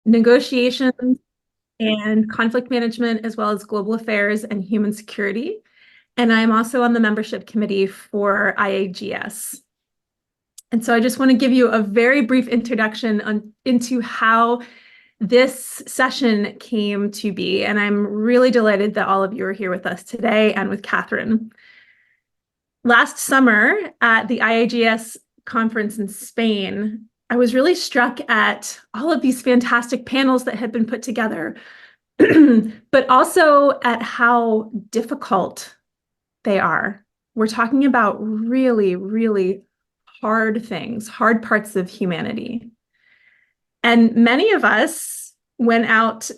negotiations and conflict management, as well as global affairs and human security. And I'm also on the membership committee for IAGS. And so I just want to give you a very brief introduction into how this session came to be. And I'm really delighted that all of you are here with us today and with Kathryn. Last summer at the IAGS conference in Spain, I was really struck at all of these fantastic panels that had been put together, but also at how difficult they are. We're talking about really, really hard things, hard parts of humanity. And many of us went out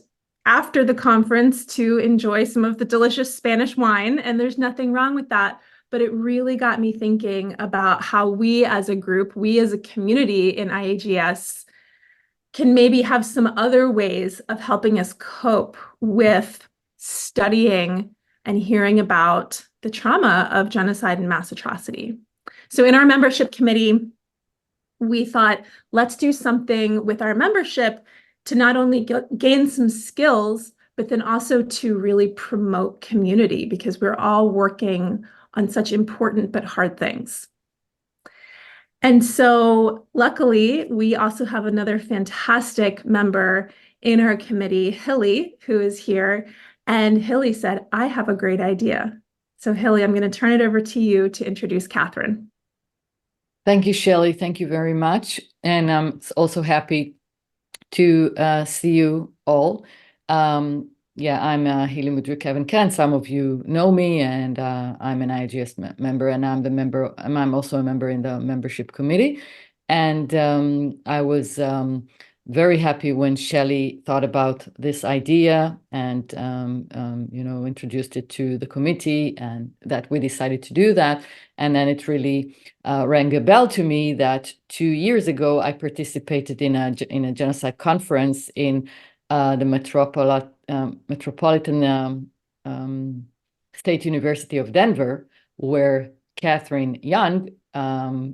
after the conference to enjoy some of the delicious Spanish wine, and there's nothing wrong with that. But it really got me thinking about how we as a group, we as a community in IAGS can maybe have some other ways of helping us cope with studying and hearing about the trauma of genocide and mass atrocity. So in our membership committee, we thought, let's do something with our membership to not only gain some skills, but then also to really promote community, because we're all working on such important but hard things. And so luckily, we also have another fantastic member in our committee, Hilly, who is here. And Hilly said, I have a great idea. So Hilly, I'm going to turn it over to you to introduce Kathryn. Thank you, Shelley. Thank you very much. And I'm also happy to see you all. Yeah, I'm Hilly Mudryk-Evan-Kent. Some of you know me, and I'm an IAGS member, and I'm also a member in the membership committee. And I was very happy when Shelley thought about this idea and introduced it to the committee, and that we decided to do that. And then it really rang a bell to me that 2 years ago I participated in a genocide conference in the Metropolitan State University of Denver, where Kathryn Young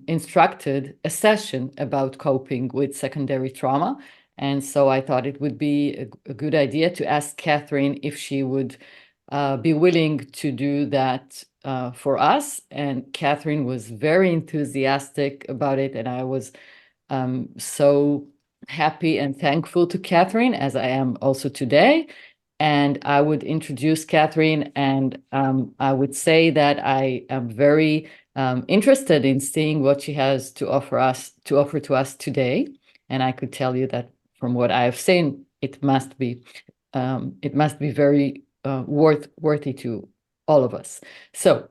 instructed a session about coping with secondary trauma. And so I thought it would be a good idea to ask Kathryn if she would be willing to do that for us. And Kathryn was very enthusiastic about it, and I was so happy and thankful to Kathryn, as I am also today. And I would introduce Kathryn, and I would say that I am very interested in seeing what she has to offer to us today. And I could tell you that from what I have seen, it must be very worthy to all of us. So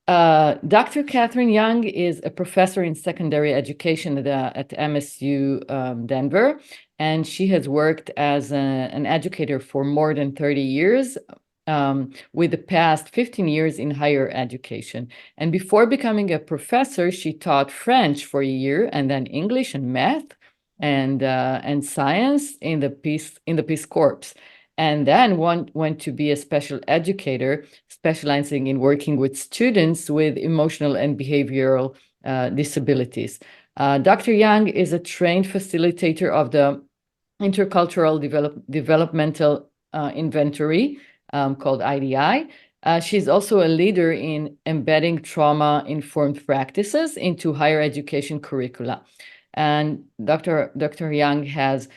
Dr. Kathryn Young is a professor in secondary education at MSU Denver, and she has worked as an educator for more than 30 years, with the past 15 years in higher education. And before becoming a professor, she taught French for a year, and then English and math and science in the Peace Corps. And then went to be a special educator, specializing in working with students with emotional and behavioral disabilities. Dr. Young is a trained facilitator of the Intercultural Developmental Inventory called IDI. She's also a leader in embedding trauma-informed practices into higher education curricula. And Dr. Young has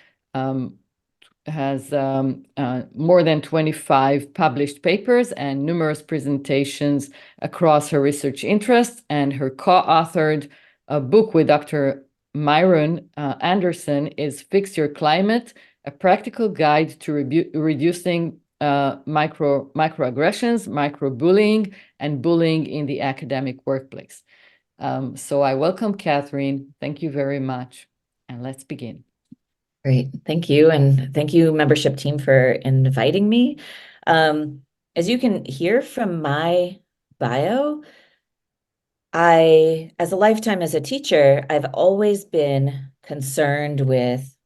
more than 25 published papers and numerous presentations across her research interests, and her co-authored book with Dr. Myron Anderson is Fix Your Climate, a practical guide to reducing microaggressions, microbullying, and bullying in the academic workplace. So I welcome Kathryn. Thank you very much, and let's begin. Great, thank you. And thank you, membership team, for inviting me. As you can hear from my bio, as a lifetime as a teacher, I've always been concerned with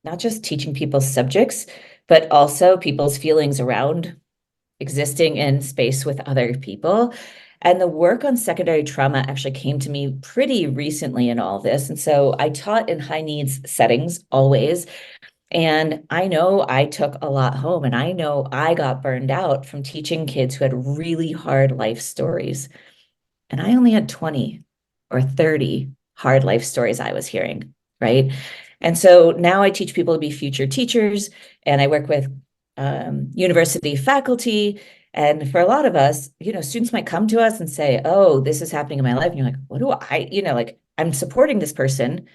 not just teaching people subjects, but also people's feelings around existing in space with other people. And the work on secondary trauma actually came to me pretty recently in all this. And so I taught in high needs settings always. And I know I took a lot home, and I know I got burned out from teaching kids who had really hard life stories. And I only had 20 or 30 hard life stories I was hearing, right? And so now I teach people to be future teachers, and I work with university faculty. And for a lot of us, students might come to us and say, oh, this is happening in my life. And you're like, what do I, like, I'm supporting this person.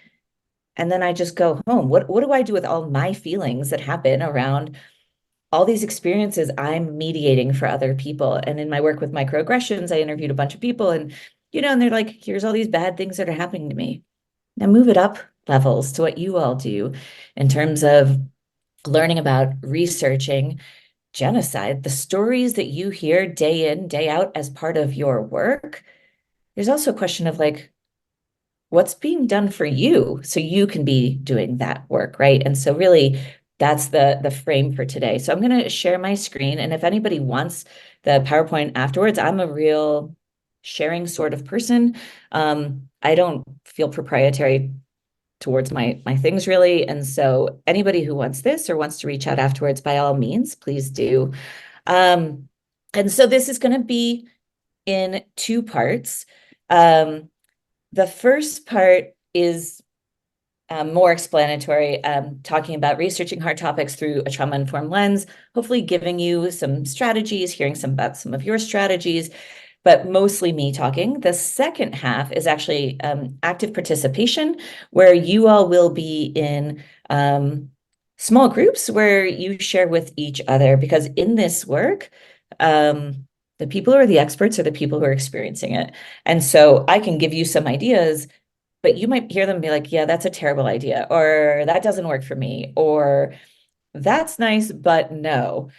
And then I just go home. What do I do with all my feelings that happen around all these experiences I'm mediating for other people? And in my work with microaggressions, I interviewed a bunch of people, and they're like, here's all these bad things that are happening to me. Now move it up levels to what you all do in terms of learning about researching genocide, the stories that you hear day in, day out as part of your work. There's also a question of like, what's being done for you so you can be doing that work, right? And so really that's the frame for today. So I'm going to share my screen, and if anybody wants the PowerPoint afterwards, I'm a real sharing sort of person. I don't feel proprietary towards my things really, and so anybody who wants this or wants to reach out afterwards, by all means, please do. And so this is going to be in two parts. The first part is more explanatory, talking about researching hard topics through a trauma-informed lens, hopefully giving you some strategies, hearing about some of your strategies, but mostly me talking. The second half is actually active participation, where you all will be in small groups where you share with each other, because in this work, the people who are the experts are the people who are experiencing it. And so I can give you some ideas, but you might hear them be like, yeah, that's a terrible idea, or that doesn't work for me, or that's nice, but no.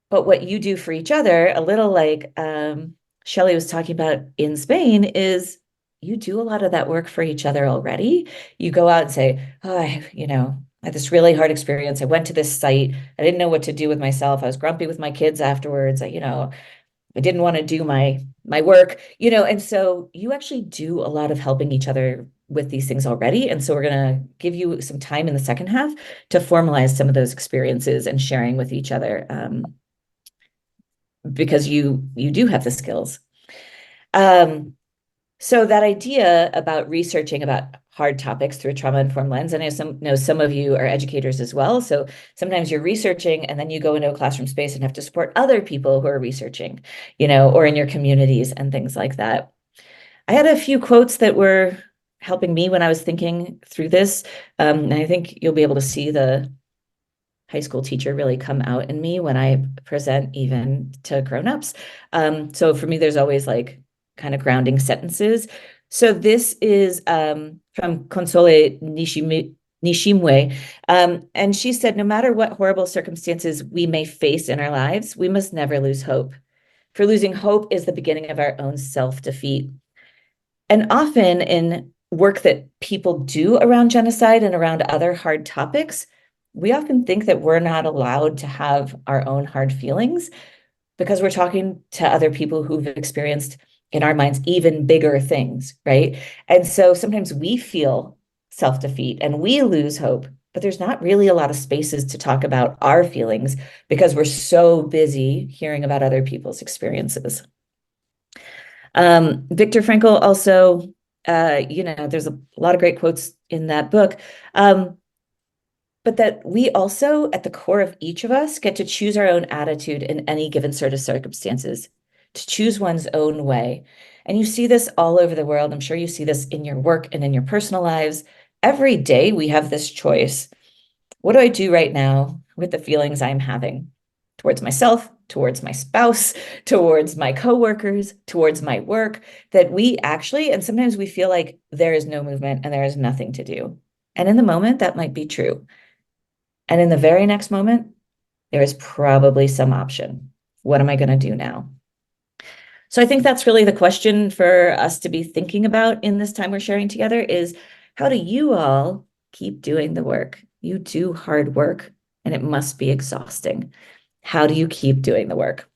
But what you do for each other, a little like Shelley was talking about in Spain, is you do a lot of that work for each other already. You go out and say, oh, I had this really hard experience. I went to this site. I didn't know what to do with myself. I was grumpy with my kids afterwards. I didn't want to do my work, and so you actually do a lot of helping each other with these things already. And so we're going to give you some time in the second half to formalize some of those experiences and sharing with each other, because you do have the skills. So that idea about researching about hard topics through a trauma-informed lens, and I know some of you are educators as well. So sometimes you're researching and then you go into a classroom space and have to support other people who are researching, or in your communities and things like that. I had a few quotes that were helping me when I was thinking through this. And I think you'll be able to see the high school teacher really come out in me when I present even to grownups. So for me, there's always like kind of grounding sentences. So this is from Console Nishimwe. And she said, no matter what horrible circumstances we may face in our lives, we must never lose hope. For losing hope is the beginning of our own self-defeat. And often in work that people do around genocide and around other hard topics, we often think that we're not allowed to have our own hard feelings because we're talking to other people who've experienced, in our minds, even bigger things, right? And so sometimes we feel self-defeat and we lose hope, but there's not really a lot of spaces to talk about our feelings because we're so busy hearing about other people's experiences. Viktor Frankl also, there's a lot of great quotes in that book, but that we also, at the core of each of us, get to choose our own attitude in any given sort of circumstances, to choose one's own way. And you see this all over the world. I'm sure you see this in your work and in your personal lives. Every day we have this choice. What do I do right now with the feelings I'm having towards myself, towards my spouse, towards my coworkers, towards my work, that we actually, and sometimes we feel like there is no movement and there is nothing to do. And in the moment, that might be true. And in the very next moment, there is probably some option. What am I going to do now? So I think that's really the question for us to be thinking about in this time we're sharing together is, how do you all keep doing the work? You do hard work and it must be exhausting. How do you keep doing the work?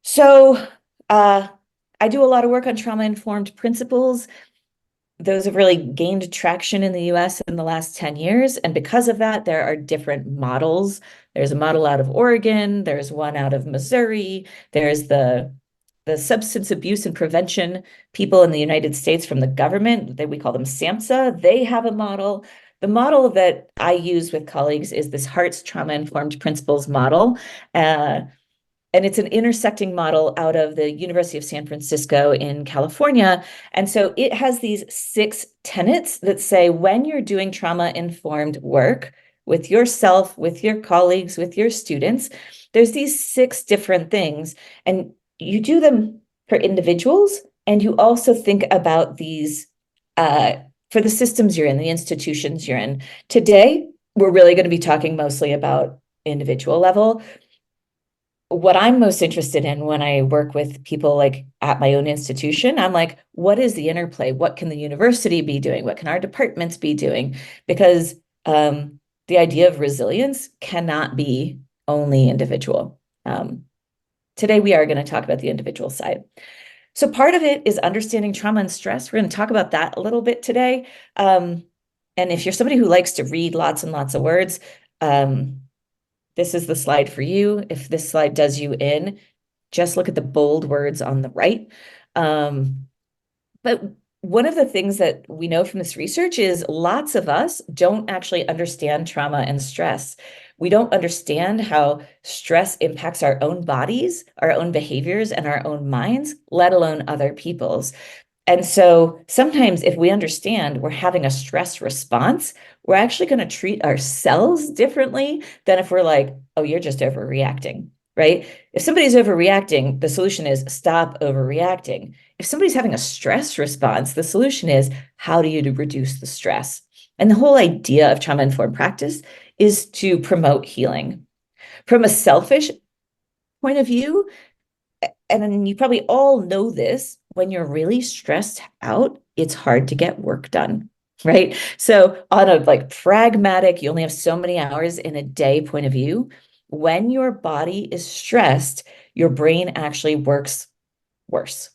So I do a lot of work on trauma-informed principles. those have really gained traction in the US in the last 10 years. And because of that, there are different models. There's a model out of Oregon, there's one out of Missouri, there's the substance abuse and prevention people in the United States from the government, we call them SAMHSA, they have a model. The model that I use with colleagues is this Hearts Trauma-Informed Principles model. And it's an intersecting model out of the University of San Francisco in California. And so it has these 6 tenets that say when you're doing trauma-informed work with yourself, with your colleagues, with your students, there's these 6 different things. And you do them for individuals, and you also think about these for the systems you're in, the institutions you're in. Today, we're really going to be talking mostly about individual level. What I'm most interested in when I work with people like at my own institution, I'm like, what is the interplay? What can the university be doing? What can our departments be doing? Because the idea of resilience cannot be only individual. Today, we are going to talk about the individual side. So part of it is understanding trauma and stress. We're going to talk about that a little bit today. And if you're somebody who likes to read lots and lots of words, this is the slide for you. If this slide does you in, just look at the bold words on the right. But one of the things that we know from this research is lots of us don't actually understand trauma and stress. We don't understand how stress impacts our own bodies, our own behaviors, and our own minds, let alone other people's. And so sometimes if we understand we're having a stress response, we're actually going to treat ourselves differently than if we're like, oh, you're just overreacting, right? If somebody's overreacting, the solution is stop overreacting. If somebody's having a stress response, the solution is how do you reduce the stress? And the whole idea of trauma-informed practice is to promote healing. From a selfish point of view, and you probably all know this, when you're really stressed out, it's hard to get work done, right? So on a like pragmatic, you only have so many hours in a day point of view, when your body is stressed, your brain actually works worse.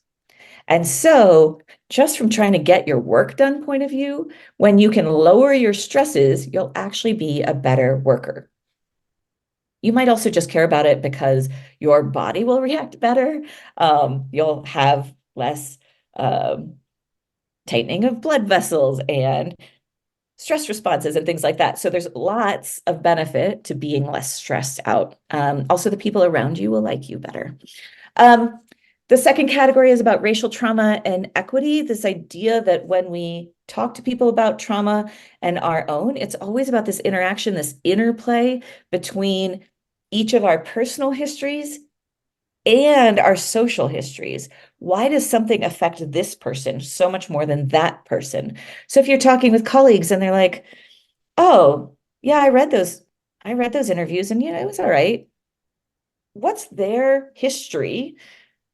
And so just from trying to get your work done point of view, when you can lower your stresses, you'll actually be a better worker. You might also just care about it because your body will react better. You'll have less tightening of blood vessels and stress responses and things like that. So there's lots of benefit to being less stressed out. Also, the people around you will like you better. The second category is about racial trauma and equity. This idea that when we talk to people about trauma and our own, it's always about this interaction, this interplay between each of our personal histories and our social histories. Why does something affect this person so much more than that person? So if you're talking with colleagues and they're like, oh, yeah, I read those interviews and it was all right. What's their history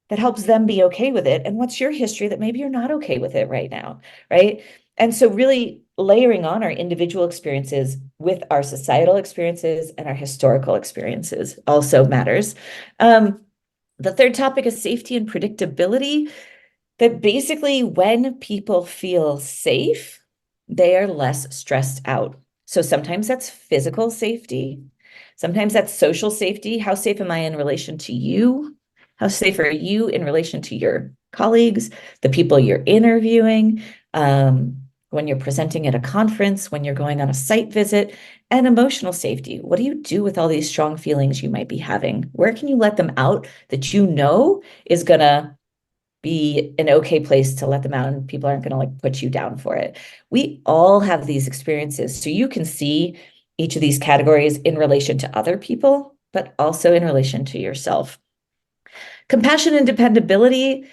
that helps them be okay with it? And what's your history that maybe you're not okay with it right now, right? And so really layering on our individual experiences with our societal experiences and our historical experiences also matters. The third topic is safety and predictability, that basically when people feel safe, they are less stressed out. So sometimes that's physical safety. Sometimes that's social safety. How safe am I in relation to you? How safe are you in relation to your colleagues, the people you're interviewing, when you're presenting at a conference, when you're going on a site visit, and emotional safety. What do you do with all these strong feelings you might be having? Where can you let them out that you know is going to be an okay place to let them out and people aren't going to like put you down for it? We all have these experiences. So you can see each of these categories in relation to other people, but also in relation to yourself. Compassion and dependability,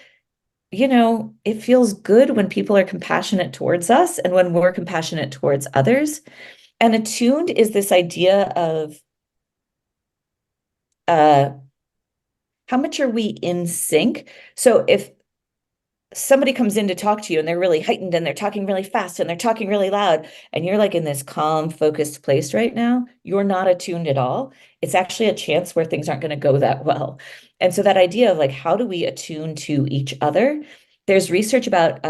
it feels good when people are compassionate towards us and when we're compassionate towards others. And attuned is this idea of how much are we in sync? So if somebody comes in to talk to you and they're really heightened and they're talking really fast and they're talking really loud and you're like in this calm, focused place right now, you're not attuned at all. It's actually a chance where things aren't going to go that well. And so that idea of like, how do we attune to each other? There's research about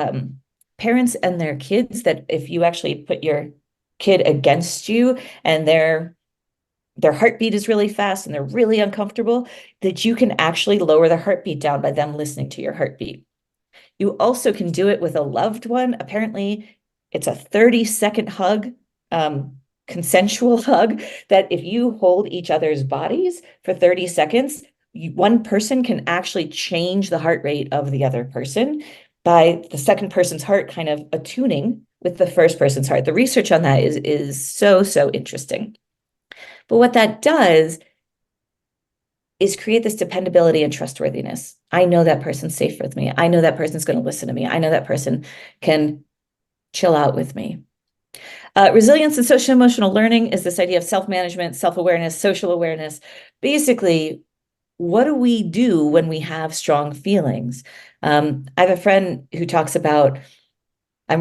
parents and their kids, that if you actually put your kid against you and their heartbeat is really fast and they're really uncomfortable, that you can actually lower the heartbeat down by them listening to your heartbeat. You also can do it with a loved one. Apparently, it's a 30-second hug, consensual hug, that if you hold each other's bodies for 30 seconds, one person can actually change the heart rate of the other person by the second person's heart kind of attuning with the first person's heart. The research on that is so interesting. But what that does is create this dependability and trustworthiness. I know that person's safe with me. I know that person's going to listen to me. I know that person can chill out with me. Resilience and social emotional learning is this idea of self-management, self-awareness, social awareness. Basically, what do we do when we have strong feelings? I have a friend who talks about, I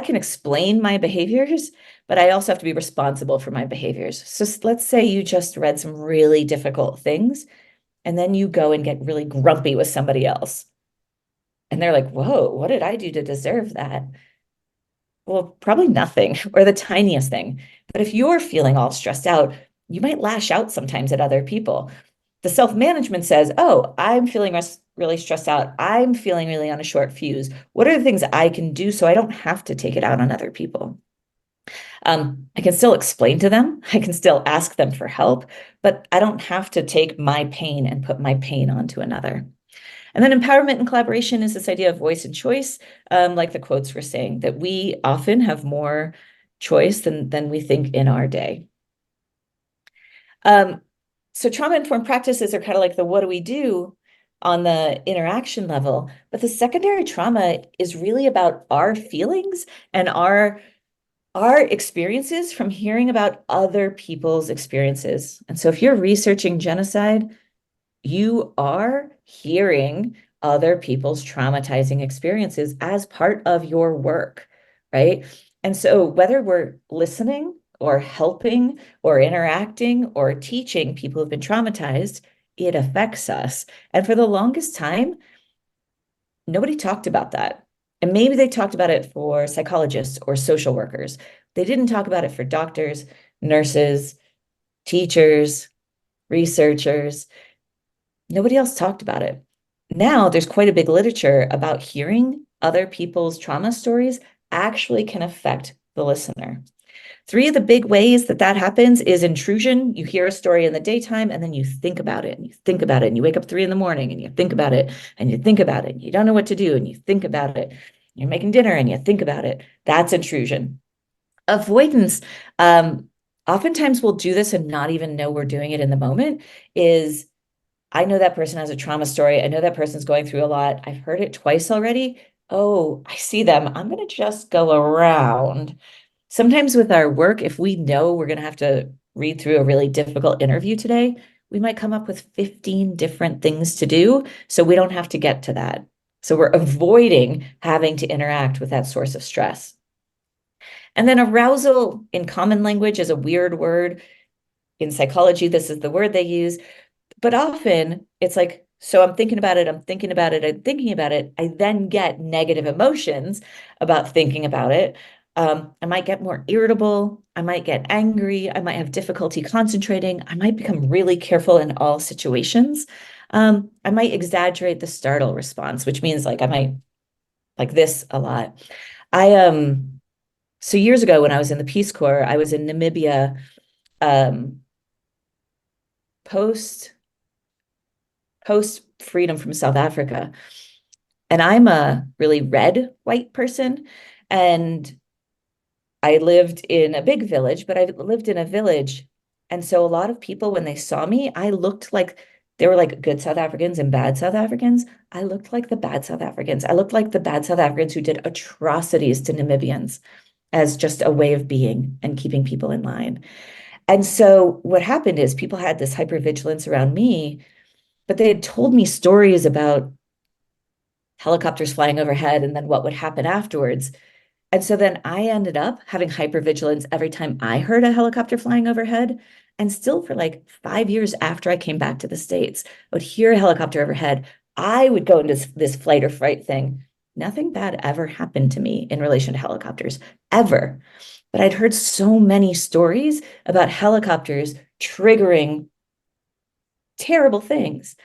can explain my behaviors, but I also have to be responsible for my behaviors. So let's say you just read some really difficult things, and then you go and get really grumpy with somebody else. And they're like, whoa, what did I do to deserve that? Well, probably nothing, or the tiniest thing. But if you're feeling all stressed out, you might lash out sometimes at other people. The self-management says, oh, I'm feeling really stressed out. I'm feeling really on a short fuse. What are the things I can do so I don't have to take it out on other people? I can still explain to them. I can still ask them for help, but I don't have to take my pain and put my pain onto another. And then empowerment and collaboration is this idea of voice and choice, like the quotes were saying, that we often have more choice than we think in our day. So trauma-informed practices are kind of like the what do we do on the interaction level, but the secondary trauma is really about our feelings and our experiences from hearing about other people's experiences. And so if you're researching genocide, you are hearing other people's traumatizing experiences as part of your work, right? And so whether we're listening or helping or interacting or teaching people who've been traumatized, it affects us. And for the longest time, nobody talked about that. And maybe they talked about it for psychologists or social workers. They didn't talk about it for doctors, nurses, teachers, researchers. Nobody else talked about it. Now there's quite a big literature about hearing other people's trauma stories actually can affect the listener. 3 of the big ways that happens is intrusion. You hear a story in the daytime and then you think about it and you think about it and you wake up 3 in the morning and you think about it and you think about it and you don't know what to do and you think about it. You're making dinner and you think about it. That's intrusion. Avoidance, oftentimes we'll do this and not even know we're doing it in the moment, is I know that person has a trauma story. I know that person's going through a lot. I've heard it twice already. Oh, I see them. I'm going to just go around. Sometimes with our work, if we know we're going to have to read through a really difficult interview today, we might come up with 15 different things to do, so we don't have to get to that. So we're avoiding having to interact with that source of stress. And then arousal in common language is a weird word. In psychology, this is the word they use. But often it's like, so I'm thinking about it, I'm thinking about it, I'm thinking about it. I then get negative emotions about thinking about it. I might get more irritable. I might get angry. I might have difficulty concentrating. I might become really careful in all situations. I might exaggerate the startle response, which means like I might like this a lot. So years ago when I was in the Peace Corps, I was in Namibia, post freedom from South Africa. And I'm a really red white person. And I lived in a big village, but I lived in a village. And so a lot of people, when they saw me, I looked like there were like good South Africans and bad South Africans. I looked like the bad South Africans. I looked like the bad South Africans who did atrocities to Namibians as just a way of being and keeping people in line. And so what happened is people had this hypervigilance around me, but they had told me stories about helicopters flying overhead and then what would happen afterwards. And so then I ended up having hypervigilance every time I heard a helicopter flying overhead. And still for like 5 years after I came back to the States, I would hear a helicopter overhead. I would go into this flight or fright thing. Nothing bad ever happened to me in relation to helicopters, ever. But I'd heard so many stories about helicopters triggering terrible things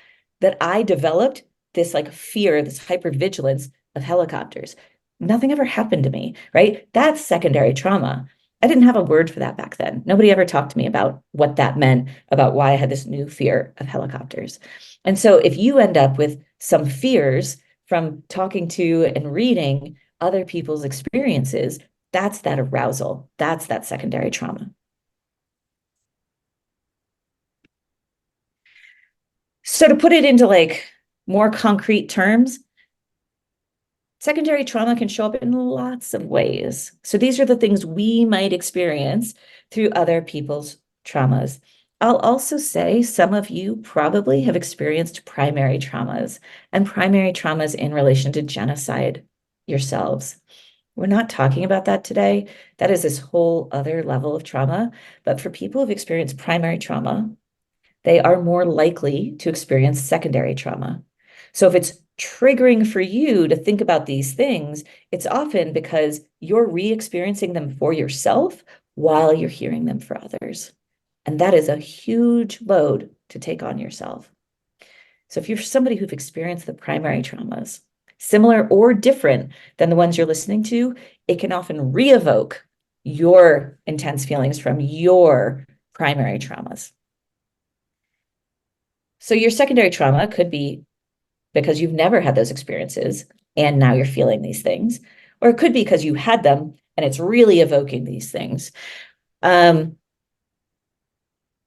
that I developed this like fear, this hypervigilance of helicopters. Nothing ever happened to me, right? That's secondary trauma. I didn't have a word for that back then. Nobody ever talked to me about what that meant, about why I had this new fear of helicopters. And so if you end up with some fears from talking to and reading other people's experiences, that's that arousal. That's that secondary trauma. So to put it into like more concrete terms, secondary trauma can show up in lots of ways. So these are the things we might experience through other people's traumas. I'll also say some of you probably have experienced primary traumas and primary traumas in relation to genocide yourselves. We're not talking about that today. That is this whole other level of trauma. But for people who've experienced primary trauma, they are more likely to experience secondary trauma. So if it's triggering for you to think about these things, it's often because you're re-experiencing them for yourself while you're hearing them for others. And that is a huge load to take on yourself. So if you're somebody who've experienced the primary traumas, similar or different than the ones you're listening to, it can often re-evoke your intense feelings from your primary traumas. So your secondary trauma could be because you've never had those experiences and now you're feeling these things, or it could be because you had them and it's really evoking these things.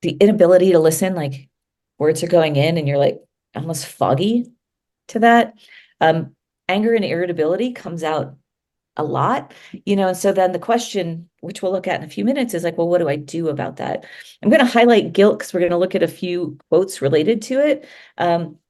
The inability to listen, like words are going in and you're like almost foggy to that. Anger and irritability comes out a lot, and so then the question, which we'll look at in a few minutes, is like, well, what do I do about that? I'm going to highlight guilt because we're going to look at a few quotes related to it.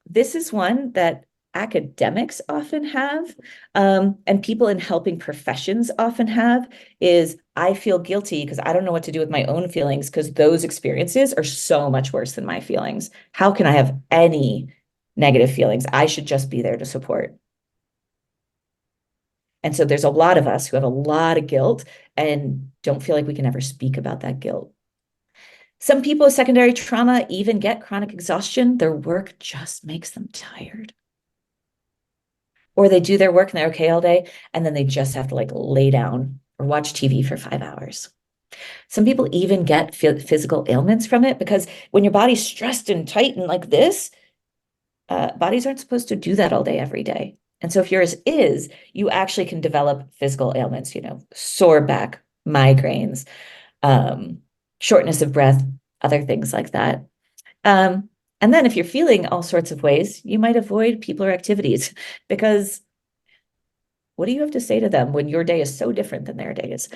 This is one that academics often have, and people in helping professions often have, is I feel guilty because I don't know what to do with my own feelings because those experiences are so much worse than my feelings. How can I have any negative feelings? I should just be there to support. And so there's a lot of us who have a lot of guilt and don't feel like we can ever speak about that guilt. Some people with secondary trauma even get chronic exhaustion. Their work just makes them tired. Or they do their work and they're okay all day, and then they just have to like lay down or watch TV for 5 hours. Some people even get physical ailments from it because when your body's stressed and tight and like this, bodies aren't supposed to do that all day, every day. And so if yours is, you actually can develop physical ailments, sore back, migraines, shortness of breath, other things like that. And then if you're feeling all sorts of ways, you might avoid people or activities because what do you have to say to them when your day is so different than their days?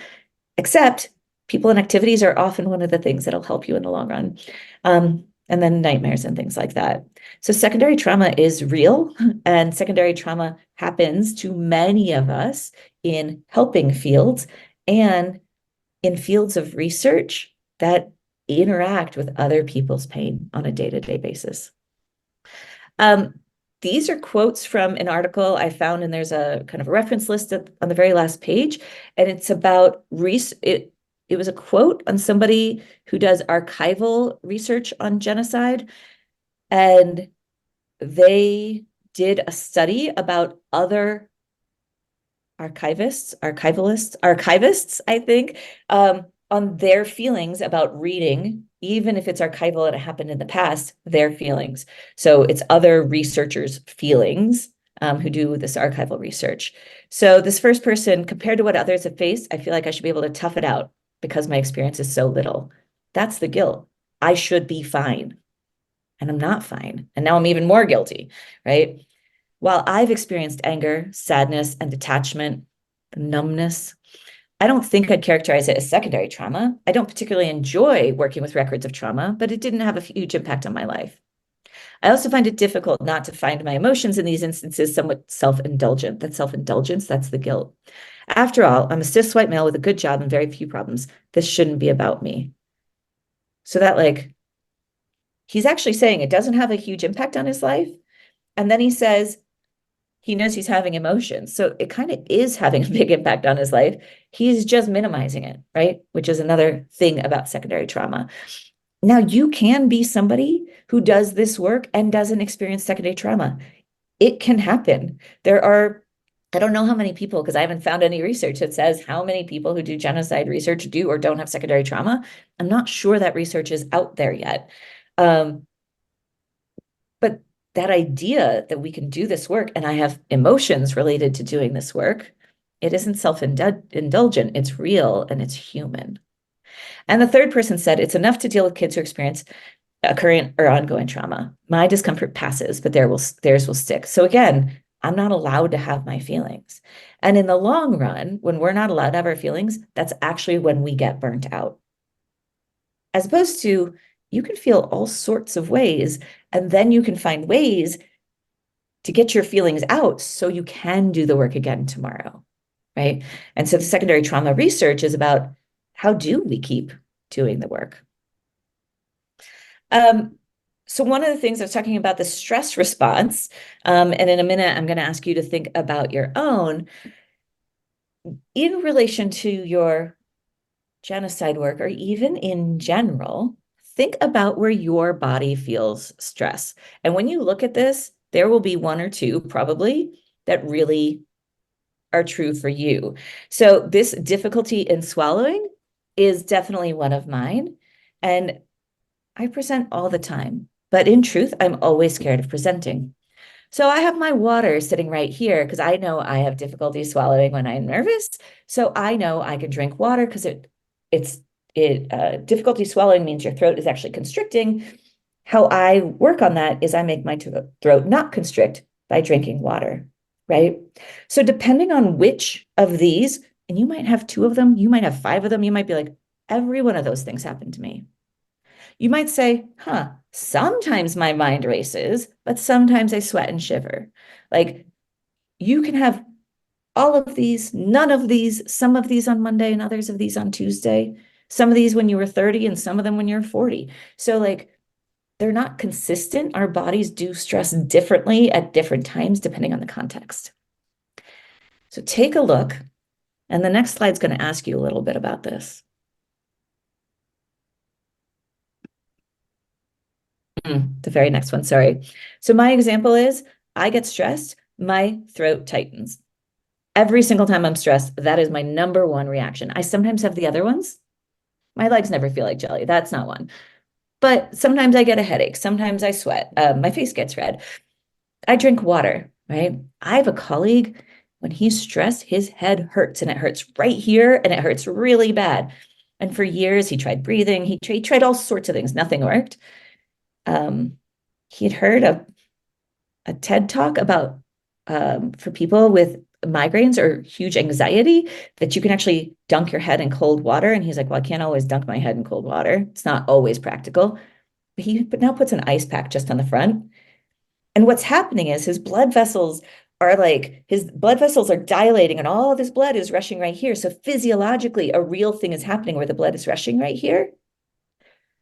Except people and activities are often one of the things that'll help you in the long run. And then nightmares and things like that. So secondary trauma is real, and secondary trauma happens to many of us in helping fields and in fields of research that interact with other people's pain on a day-to-day basis. These are quotes from an article I found, and there's a kind of a reference list on the very last page, and it's about it was a quote on somebody who does archival research on genocide, and they did a study about other archivists, I think, on their feelings about reading, even if it's archival and it happened in the past, their feelings. So it's other researchers' feelings who do this archival research. So this first person, compared to what others have faced, I feel like I should be able to tough it out because my experience is so little. That's the guilt. I should be fine. And I'm not fine. And now I'm even more guilty, right? While I've experienced anger, sadness, and detachment, numbness, I don't think I'd characterize it as secondary trauma. I don't particularly enjoy working with records of trauma, but it didn't have a huge impact on my life. I also find it difficult not to find my emotions in these instances somewhat self-indulgent. That self-indulgence, that's the guilt. After all, I'm a cis white male with a good job and very few problems. This shouldn't be about me. So that he's actually saying it doesn't have a huge impact on his life. And then he says, he knows he's having emotions. So it kind of is having a big impact on his life. He's just minimizing it, right? Which is another thing about secondary trauma. Now, you can be somebody who does this work and doesn't experience secondary trauma. It can happen. I don't know how many people, because I haven't found any research that says how many people who do genocide research do or don't have secondary trauma. I'm not sure that research is out there yet. But that idea that we can do this work and I have emotions related to doing this work, it isn't self-indulgent, it's real and it's human. And the third person said, it's enough to deal with kids who experience a current or ongoing trauma. My discomfort passes, but theirs will stick. So again, I'm not allowed to have my feelings. And in the long run, when we're not allowed to have our feelings, that's actually when we get burnt out. As opposed to, you can feel all sorts of ways, and then you can find ways to get your feelings out so you can do the work again tomorrow, right? And so the secondary trauma research is about, how do we keep doing the work? So one of the things I was talking about, the stress response, and in a minute, I'm going to ask you to think about your own in relation to your genocide work, or even in general. Think about where your body feels stress. And when you look at this, there will be one or two probably that really are true for you. So this difficulty in swallowing is definitely one of mine. And I present all the time, but in truth, I'm always scared of presenting. So I have my water sitting right here because I know I have difficulty swallowing when I'm nervous. So I know I can drink water because difficulty swallowing means your throat is actually constricting. How I work on that is I make my throat not constrict by drinking water, right? So depending on which of these, and you might have 2 of them, you might have 5 of them, you might be like, every one of those things happened to me. You might say, sometimes my mind races, but sometimes I sweat and shiver. Like, you can have all of these, none of these, some of these on Monday and others of these on Tuesday, some of these when you were 30 and some of them when you're 40. So like, they're not consistent. Our bodies do stress differently at different times, depending on the context. So take a look, and the next slide's going to ask you a little bit about this. The very next one, sorry. So my example is, I get stressed, my throat tightens. Every single time I'm stressed, that is my number one reaction. I sometimes have the other ones. My legs never feel like jelly. That's not one. But sometimes I get a headache. Sometimes I sweat. My face gets red. I drink water, right? I have a colleague, when he's stressed, his head hurts, and it hurts right here, and it hurts really bad. And for years, he tried breathing. He tried all sorts of things. Nothing worked. He had heard a TED talk about for people with migraines or huge anxiety that you can actually dunk your head in cold water. And he's like, well, I can't always dunk my head in cold water. It's not always practical. But he now puts an ice pack just on the front. And what's happening is his blood vessels are dilating and all this blood is rushing right here. So physiologically, a real thing is happening where the blood is rushing right here.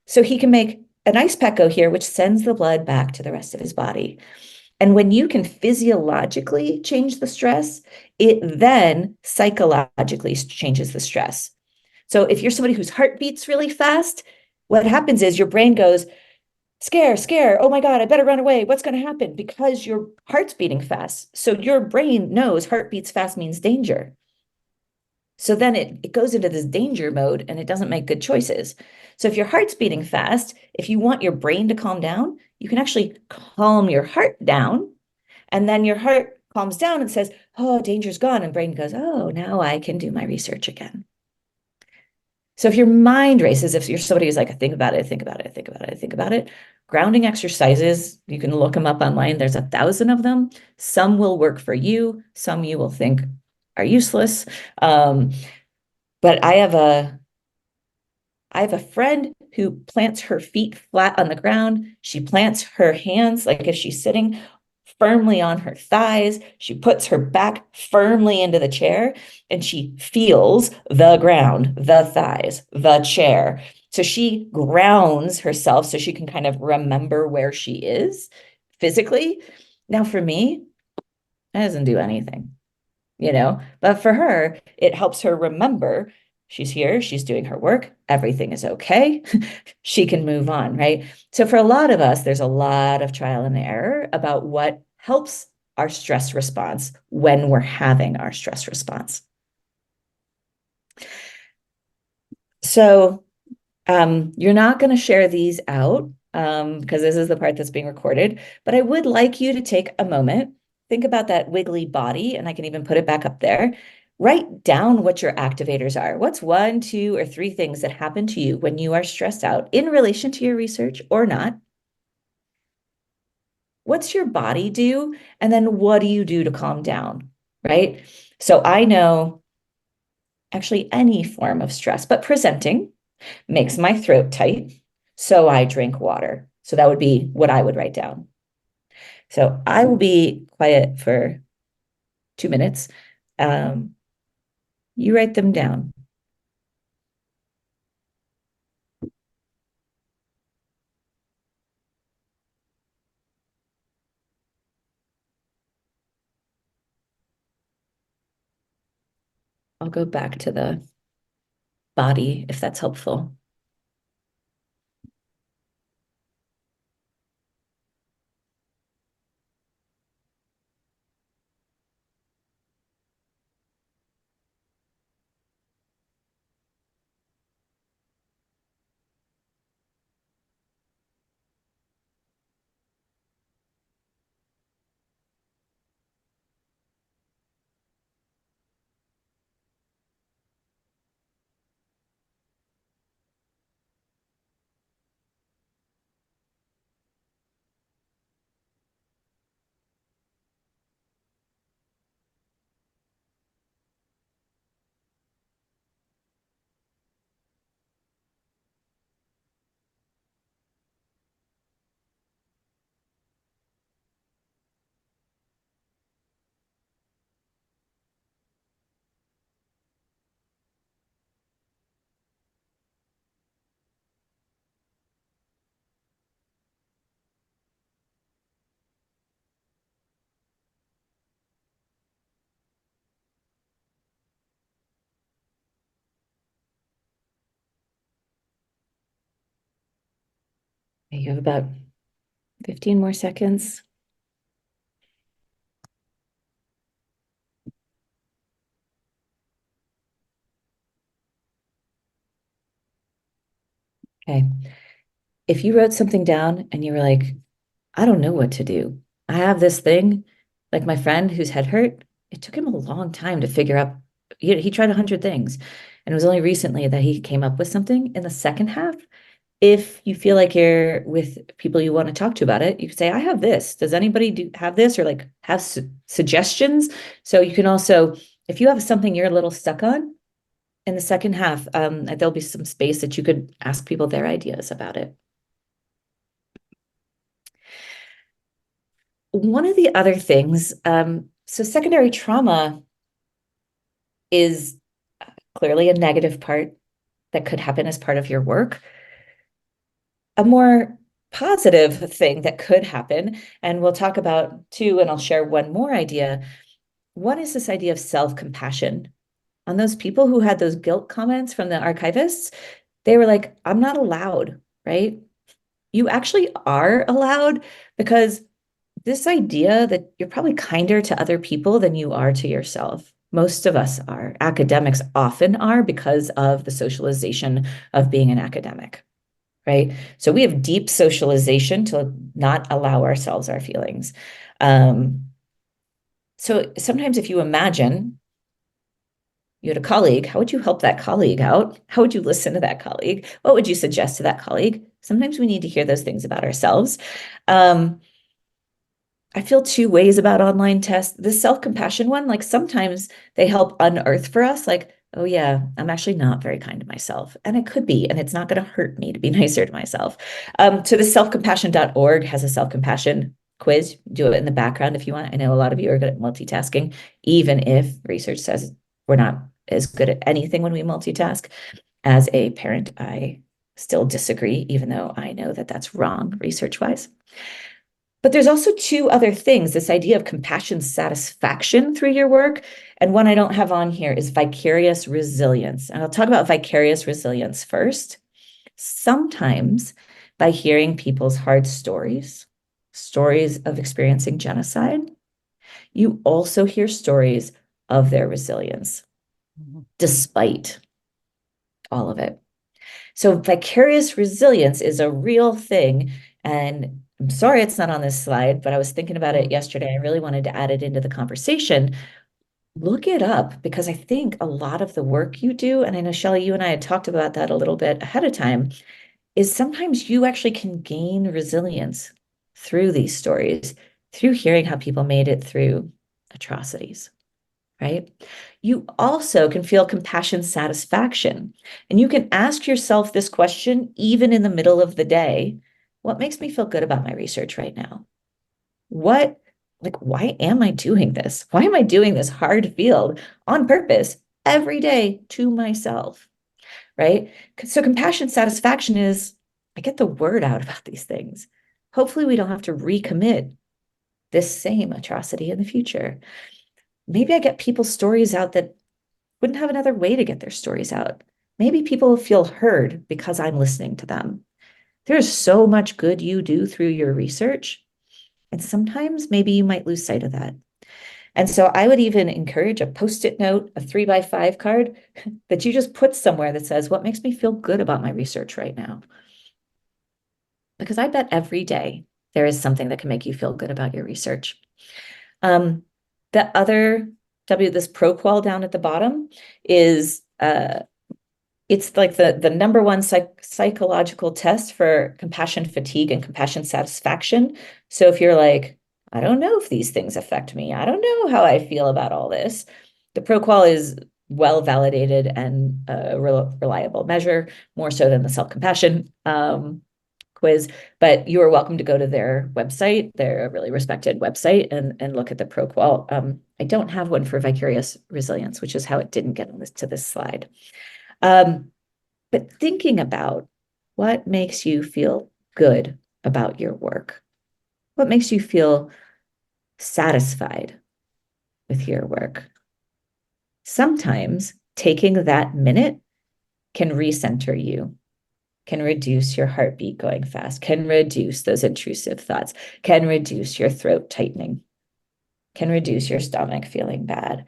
So he can make an ice pack go here, which sends the blood back to the rest of his body. And when you can physiologically change the stress, it then psychologically changes the stress. So if you're somebody whose heart beats really fast, what happens is your brain goes, scare, oh my God, I better run away. What's going to happen? Because your heart's beating fast. So your brain knows heart beats fast means danger. So then it goes into this danger mode and it doesn't make good choices. So if your heart's beating fast, if you want your brain to calm down, you can actually calm your heart down. And then your heart calms down and says, oh, danger's gone. And brain goes, oh, now I can do my research again. So if your mind races, if you're somebody who's like, I think about it, grounding exercises, you can look them up online. There's 1,000 of them. Some will work for you. Some you will think are useless. But I have a friend who plants her feet flat on the ground. She plants her hands, like if she's sitting, firmly on her thighs. She puts her back firmly into the chair and she feels the ground, the thighs, the chair. So she grounds herself so she can kind of remember where she is physically. Now, for me, it doesn't do anything, but for her, it helps her remember she's here, she's doing her work, everything is okay. She can move on, right? So for a lot of us, there's a lot of trial and error about what helps our stress response when we're having our stress response. So you're not going to share these out because this is the part that's being recorded, but I would like you to take a moment, think about that wiggly body, and I can even put it back up there. Write down what your activators are. What's 1, 2, or 3 things that happen to you when you are stressed out in relation to your research or not? What's your body do? And then what do you do to calm down, right? So I know actually any form of stress, but presenting makes my throat tight. So I drink water. So that would be what I would write down. So I will be quiet for 2 minutes. You write them down. I'll go back to the body if that's helpful. You have about 15 more seconds. Okay. If you wrote something down and you were like, I don't know what to do. I have this thing, like my friend whose head hurt, it took him a long time to figure out. He tried 100 things, and it was only recently that he came up with something in the second half. If you feel like you're with people you want to talk to about it, you could say, I have this. Does anybody have this, or like have suggestions? So you can also, if you have something you're a little stuck on in the second half, there'll be some space that you could ask people their ideas about it. One of the other things, so secondary trauma is clearly a negative part that could happen as part of your work. A more positive thing that could happen, and we'll talk about 2, and I'll share one more idea. One is this idea of self-compassion. On those people who had those guilt comments from the archivists, they were like, I'm not allowed, right? You actually are allowed, because this idea that you're probably kinder to other people than you are to yourself. Most of us are. Academics often are because of the socialization of being an academic, right? So we have deep socialization to not allow ourselves our feelings. So sometimes if you imagine you had a colleague, how would you help that colleague out? How would you listen to that colleague? What would you suggest to that colleague? Sometimes we need to hear those things about ourselves. I feel 2 ways about online tests. The self-compassion one, like sometimes they help unearth for us, like, oh yeah, I'm actually not very kind to myself. And it could be, and it's not going to hurt me to be nicer to myself. So the selfcompassion.org has a self-compassion quiz. Do it in the background if you want. I know a lot of you are good at multitasking, even if research says we're not as good at anything when we multitask. As a parent, I still disagree, even though I know that that's wrong research-wise. But there's also two other things, this idea of compassion satisfaction through your work. And one I don't have on here is vicarious resilience. And I'll talk about vicarious resilience first. Sometimes by hearing people's hard stories, stories of experiencing genocide, you also hear stories of their resilience, despite all of it. So vicarious resilience is a real thing. And I'm sorry it's not on this slide, but I was thinking about it yesterday. I really wanted to add it into the conversation. Look it up, because I think a lot of the work you do, and I know Shelley, you and I had talked about that a little bit ahead of time, is sometimes you actually can gain resilience through these stories, through hearing how people made it through atrocities, right? You also can feel compassion satisfaction. And you can ask yourself this question, even in the middle of the day: what makes me feel good about my research right now? Why am I doing this? Why am I doing this hard field on purpose every day to myself, right? So compassion satisfaction is, I get the word out about these things. Hopefully we don't have to recommit this same atrocity in the future. Maybe I get people's stories out that wouldn't have another way to get their stories out. Maybe people feel heard because I'm listening to them. There's so much good you do through your research, and sometimes maybe you might lose sight of that. And so I would even encourage a Post-it note, a 3x5 card that you just put somewhere that says, what makes me feel good about my research right now? Because I bet every day there is something that can make you feel good about your research. The other this ProQual down at the bottom is it's like the number one psychological test for compassion fatigue and compassion satisfaction. So if you're like, I don't know if these things affect me, I don't know how I feel about all this, the ProQual is well validated and a reliable measure, more so than the self-compassion quiz. But you are welcome to go to their website. They're a really respected website, and look at the ProQual. I don't have one for vicarious resilience, which is how it didn't get on to this slide. But thinking about what makes you feel good about your work, what makes you feel satisfied with your work. Sometimes taking that minute can recenter you, can reduce your heartbeat going fast, can reduce those intrusive thoughts, can reduce your throat tightening, can reduce your stomach feeling bad.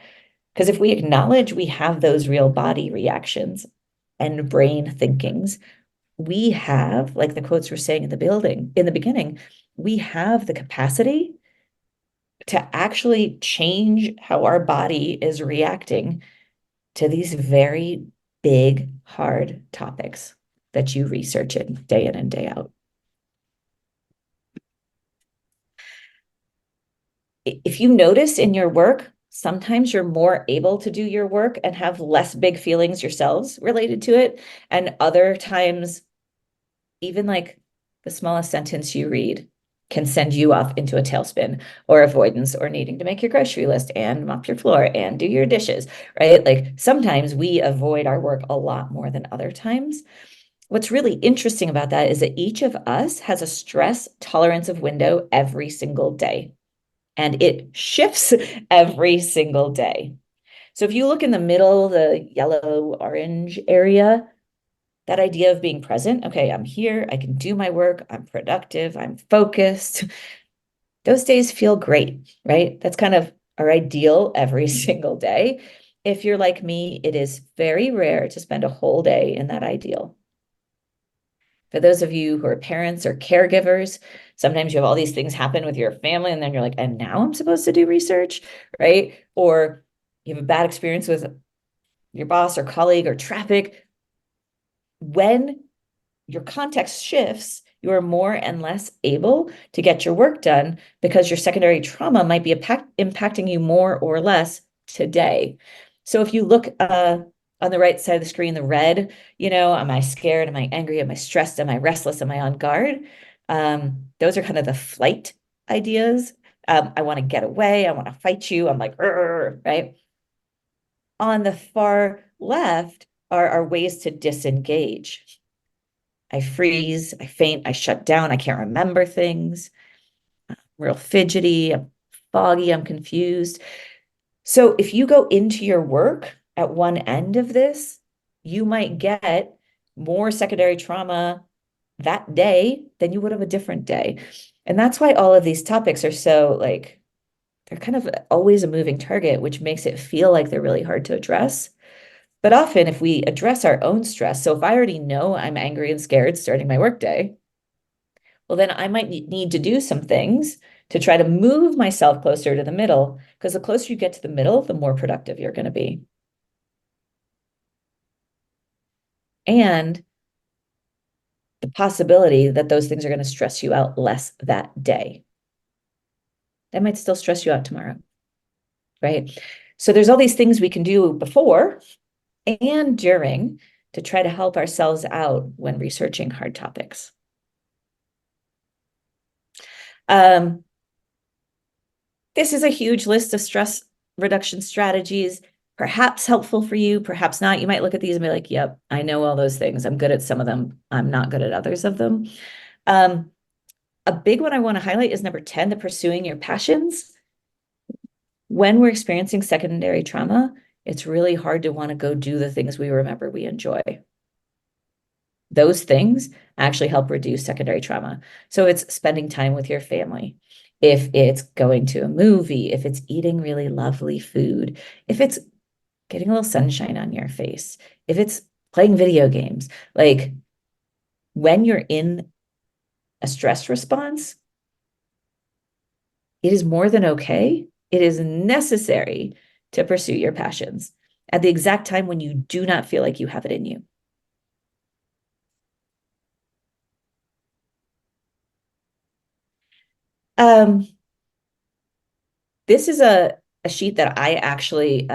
Because if we acknowledge we have those real body reactions and brain thinkings, we have, like the quotes were saying in the beginning, we have the capacity to actually change how our body is reacting to these very big, hard topics that you research in and day out. If you notice in your work, sometimes you're more able to do your work and have less big feelings yourselves related to it. And other times, even like the smallest sentence you read can send you off into a tailspin, or avoidance, or needing to make your grocery list and mop your floor and do your dishes, right? Like sometimes we avoid our work a lot more than other times. What's really interesting about that is that each of us has a stress tolerance of window every single day, and it shifts every single day. So if you look in the middle, the yellow orange area, that idea of being present, okay, I'm here, I can do my work, I'm productive, I'm focused. Those days feel great, right? That's kind of our ideal every single day. If you're like me, it is very rare to spend a whole day in that ideal. For those of you who are parents or caregivers, sometimes you have all these things happen with your family, and then you're like, and now I'm supposed to do research, right? Or you have a bad experience with your boss or colleague or traffic. When your context shifts, you are more and less able to get your work done because your secondary trauma might be impacting you more or less today. So if you look on the right side of the screen, the red, am I scared? Am I angry? Am I stressed? Am I restless? Am I on guard? Those are kind of the flight ideas. I want to get away. I want to fight you. I'm like, right? On the far left are ways to disengage. I freeze, I faint, I shut down, I can't remember things. real fidgety, I'm foggy, I'm confused. So if you go into your work at one end of this, you might get more secondary trauma that day than you would have a different day. And that's why all of these topics are so like, they're kind of always a moving target, which makes it feel like they're really hard to address. But often, if we address our own stress, so if I already know I'm angry and scared starting my workday, well, then I might need to do some things to try to move myself closer to the middle, because the closer you get to the middle, the more productive you're going to be. And the possibility that those things are going to stress you out less that day. That might still stress you out tomorrow, right? So there's all these things we can do before and during to try to help ourselves out when researching hard topics. This is a huge list of stress reduction strategies, perhaps helpful for you, perhaps not. You might look at these and be like, yep, I know all those things. I'm good at some of them. I'm not good at others of them. A big one I want to highlight is number 10, the pursuing your passions. When we're experiencing secondary trauma, it's really hard to want to go do the things we remember we enjoy. Those things actually help reduce secondary trauma. So it's spending time with your family. If it's going to a movie, if it's eating really lovely food, if it's getting a little sunshine on your face, if it's playing video games, like when you're in a stress response, it is more than okay. It is necessary to pursue your passions at the exact time when you do not feel like you have it in you. This is a sheet that I actually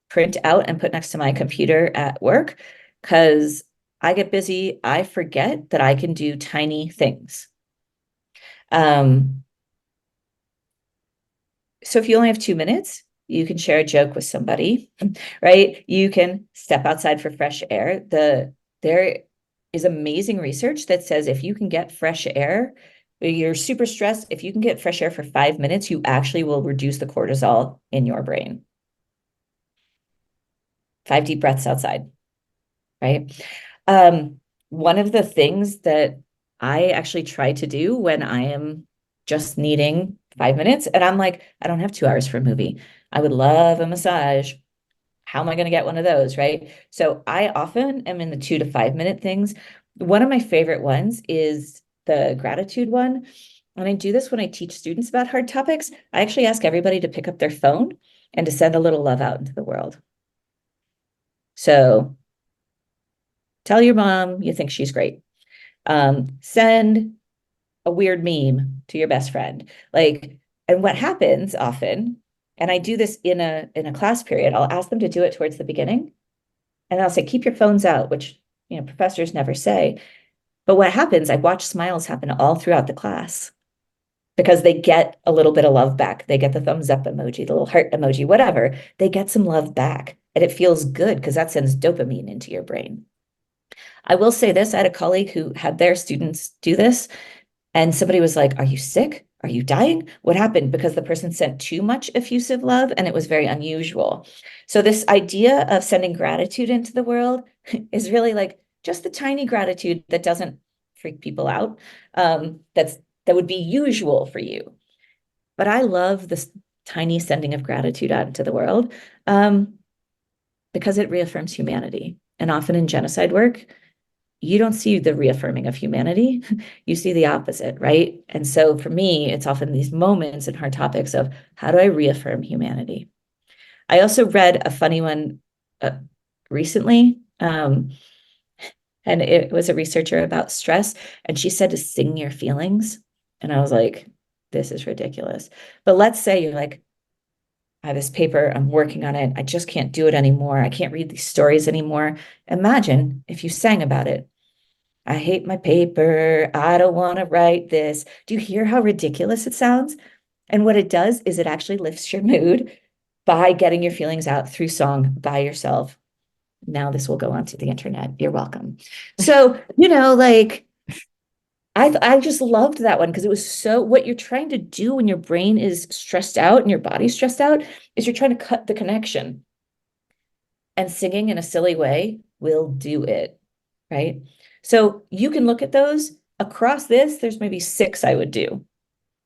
print out and put next to my computer at work because I get busy. I forget that I can do tiny things. So if you only have 2 minutes, you can share a joke with somebody, right? You can step outside for fresh air. There is amazing research that says if you can get fresh air, you're super stressed. If you can get fresh air for 5 minutes, you actually will reduce the cortisol in your brain. 5 deep breaths outside, right? One of the things that I actually try to do when I am just needing 5 minutes, and I'm like, I don't have 2 hours for a movie. I would love a massage. How am I going to get one of those, right? So I often am in the 2 to 5 minute things. One of my favorite ones is the gratitude one. And I do this when I teach students about hard topics. I actually ask everybody to pick up their phone and to send a little love out into the world. So tell your mom you think she's great. Send a weird meme to your best friend. Like, and what happens often, and I do this in a class period, I'll ask them to do it towards the beginning. And I'll say, keep your phones out, which, you know, professors never say. But what happens, I watch smiles happen all throughout the class because they get a little bit of love back. They get the thumbs up emoji, the little heart emoji, whatever. They get some love back. And it feels good because that sends dopamine into your brain. I will say this, I had a colleague who had their students do this, and somebody was like, are you sick? Are you dying? What happened? Because the person sent too much effusive love and it was very unusual. So this idea of sending gratitude into the world is really like just the tiny gratitude that doesn't freak people out. That would be usual for you. But I love this tiny sending of gratitude out into the world because it reaffirms humanity. And often in genocide work, you don't see the reaffirming of humanity. You see the opposite, right? And so for me, it's often these moments and hard topics of how do I reaffirm humanity? I also read a funny one recently, and it was a researcher about stress, and she said to sing your feelings. And I was like, this is ridiculous. But let's say you're like, I have this paper, I'm working on it. I just can't do it anymore. I can't read these stories anymore. Imagine if you sang about it. I hate my paper. I don't want to write this. Do you hear how ridiculous it sounds? And what it does is it actually lifts your mood by getting your feelings out through song by yourself. Now this will go onto the internet. You're welcome. So, you know, like I just loved that one because it was so, what you're trying to do when your brain is stressed out and your body's stressed out is you're trying to cut the connection. And singing in a silly way will do it, right? So you can look at those across this, there's maybe 6 I would do.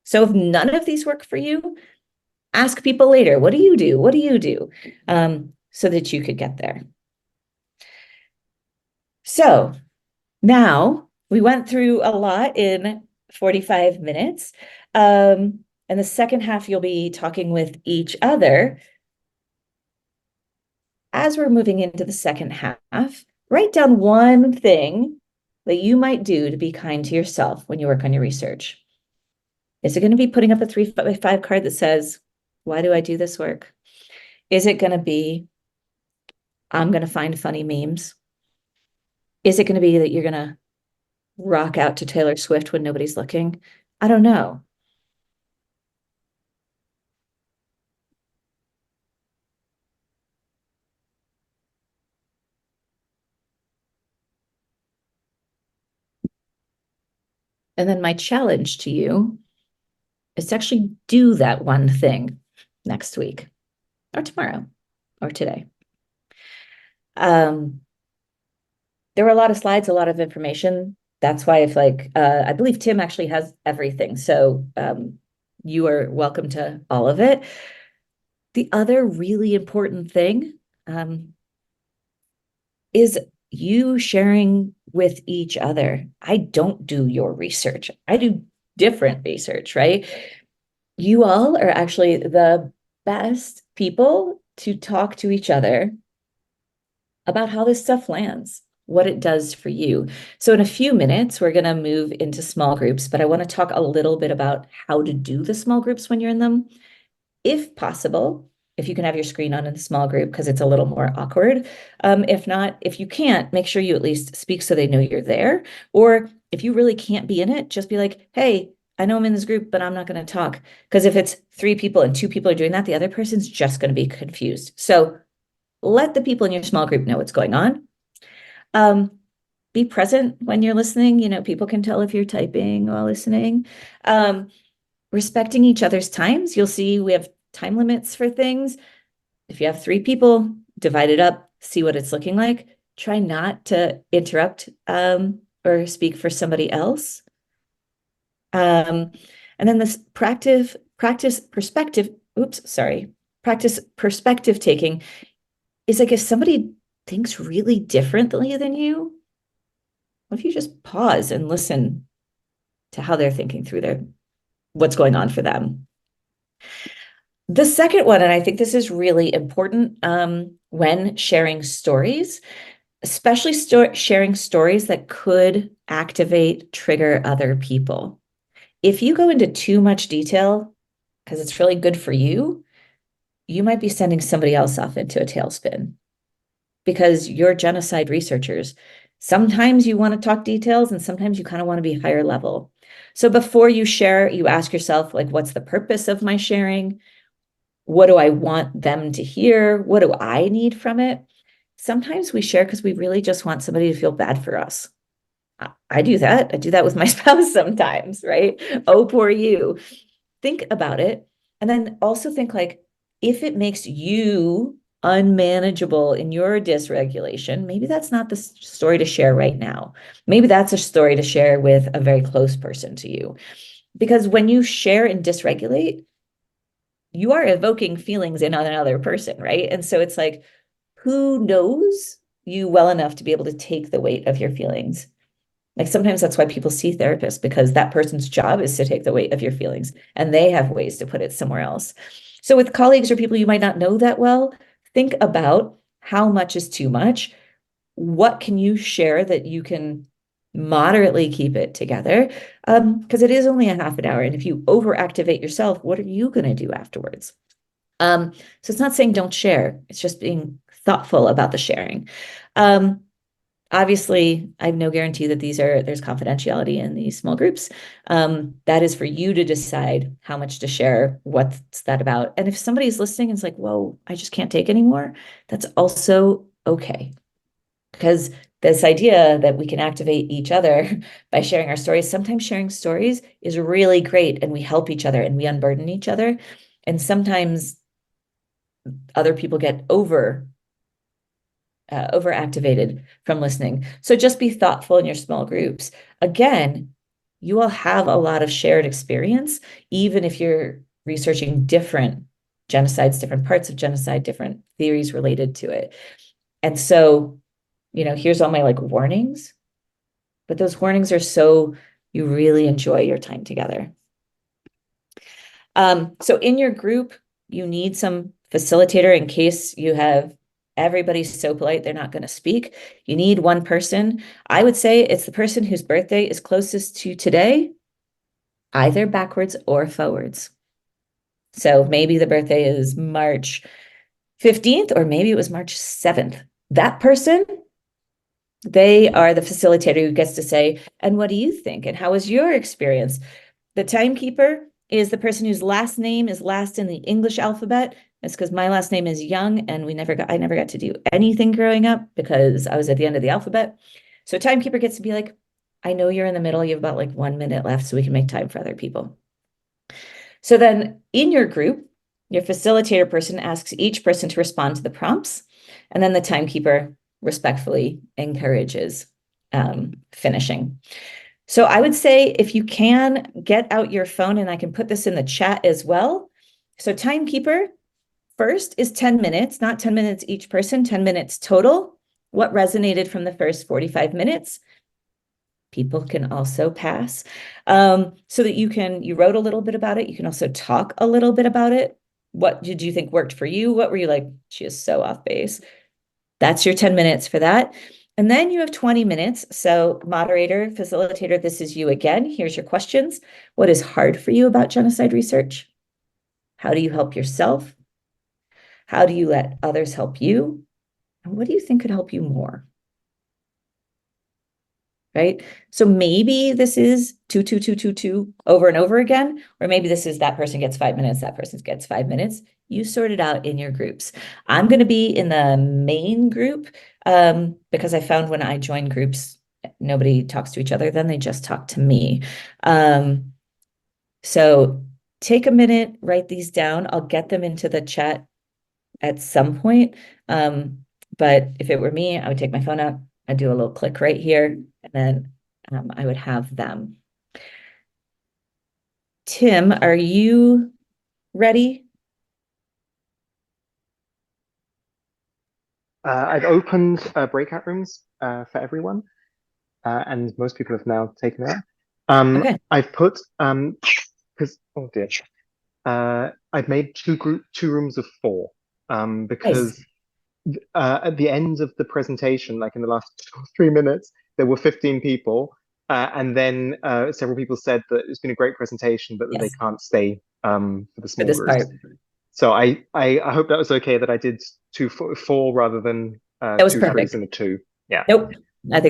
So if none of these work for you, ask people later, what do you do? What do you do? So that you could get there. So now we went through a lot in 45 minutes. And the second half, you'll be talking with each other. As we're moving into the second half, write down one thing that you might do to be kind to yourself when you work on your research. Is it going to be putting up a 3x5 card that says, why do I do this work? Is it going to be, I'm going to find funny memes? Is it going to be that you're going to rock out to Taylor Swift when nobody's looking? I don't know. And then my challenge to you is to actually do that one thing next week or tomorrow or today. There were a lot of slides, a lot of information. That's why if I believe Tim actually has everything. So you are welcome to all of it. The other really important thing is you sharing with each other. I don't do your research. I do different research, right? You all are actually the best people to talk to each other about how this stuff lands, what it does for you. So in a few minutes, we're going to move into small groups, but I want to talk a little bit about how to do the small groups when you're in them. If possible, if you can have your screen on in the small group, because it's a little more awkward. If not, if you can't, make sure you at least speak so they know you're there. Or if you really can't be in it, just be like, hey, I know I'm in this group, but I'm not going to talk. Because if it's 3 people and 2 people are doing that, the other person's just going to be confused. So let the people in your small group know what's going on. Be present when you're listening. You know, people can tell if you're typing while listening. Respecting each other's times. You'll see we have time limits for things. If you have 3 people, divide it up, see what it's looking like. Try not to interrupt or speak for somebody else. And then this practice perspective taking is like if somebody thinks really differently than you, what if you just pause and listen to how they're thinking through what's going on for them? The second one, and I think this is really important when sharing stories, especially sharing stories that could trigger other people. If you go into too much detail, because it's really good for you, you might be sending somebody else off into a tailspin because you're genocide researchers. Sometimes you want to talk details and sometimes you kind of want to be higher level. So before you share, you ask yourself, like, what's the purpose of my sharing? What do I want them to hear? What do I need from it? Sometimes we share because we really just want somebody to feel bad for us. I do that. I do that with my spouse sometimes, right? Oh, poor you. Think about it. And then also think like, if it makes you unmanageable in your dysregulation, maybe that's not the story to share right now. Maybe that's a story to share with a very close person to you. Because when you share and dysregulate, you are evoking feelings in another person, right? And so it's like, who knows you well enough to be able to take the weight of your feelings? Like sometimes that's why people see therapists, because that person's job is to take the weight of your feelings and they have ways to put it somewhere else. So with colleagues or people you might not know that well, think about how much is too much. What can you share that you can moderately keep it together? Because it is only a half an hour. And if you overactivate yourself, what are you going to do afterwards? So it's not saying don't share. It's just being thoughtful about the sharing. Obviously, I have no guarantee that there's confidentiality in these small groups. That is for you to decide how much to share, what's that about. And if somebody's listening and it's like, whoa, I just can't take anymore, that's also okay. Because this idea that we can activate each other by sharing our stories. Sometimes sharing stories is really great, and we help each other and we unburden each other. And sometimes other people get overactivated from listening. So just be thoughtful in your small groups. Again, you all have a lot of shared experience, even if you're researching different genocides, different parts of genocide, different theories related to it. And so, here's all my like warnings, but those warnings are so you really enjoy your time together. So in your group, you need some facilitator in case you have everybody's so polite they're not going to speak. You need one person. I would say it's the person whose birthday is closest to today, either backwards or forwards. So maybe the birthday is March 15th, or maybe it was March 7th. That person, they are the facilitator who gets to say, and what do you think? And how was your experience? The timekeeper is the person whose last name is last in the English alphabet. It's because my last name is Young, and I never got to do anything growing up because I was at the end of the alphabet. So timekeeper gets to be like, I know you're in the middle. You have about like 1 minute left so we can make time for other people. So then in your group, your facilitator person asks each person to respond to the prompts, and then the timekeeper respectfully encourages finishing. So I would say if you can get out your phone, and I can put this in the chat as well. So timekeeper first is 10 minutes, not 10 minutes each person, 10 minutes total. What resonated from the first 45 minutes? People can also pass, so that you wrote a little bit about it. You can also talk a little bit about it. What did you think worked for you? What were you like, she is so off base? That's your 10 minutes for that. And then you have 20 minutes. So moderator, facilitator, this is you again. Here's your questions. What is hard for you about genocide research? How do you help yourself? How do you let others help you? And what do you think could help you more? Right? So maybe this is 2, 2, 2, 2, 2 over and over again, or maybe this is that person gets 5 minutes, that person gets 5 minutes. You sort it out in your groups. I'm going to be in the main group because I found when I join groups, nobody talks to each other, then they just talk to me. So take a minute, write these down. I'll get them into the chat at some point. But if it were me, I would take my phone out, I'd do a little click right here, and then I would have them. Tim, are you ready? I've opened breakout rooms for everyone, and most people have now taken it. Okay. I've put because oh dear, I've made two rooms of 4 because at the end of the presentation, like in the last 2 or 3 minutes, there were 15 people, and then several people said that it's been a great presentation, but that they can't stay for the small this groups. part. So I hope that was okay that I did 4 rather than That was 2 perfect. 3s and a 2. Yeah. Nope. I think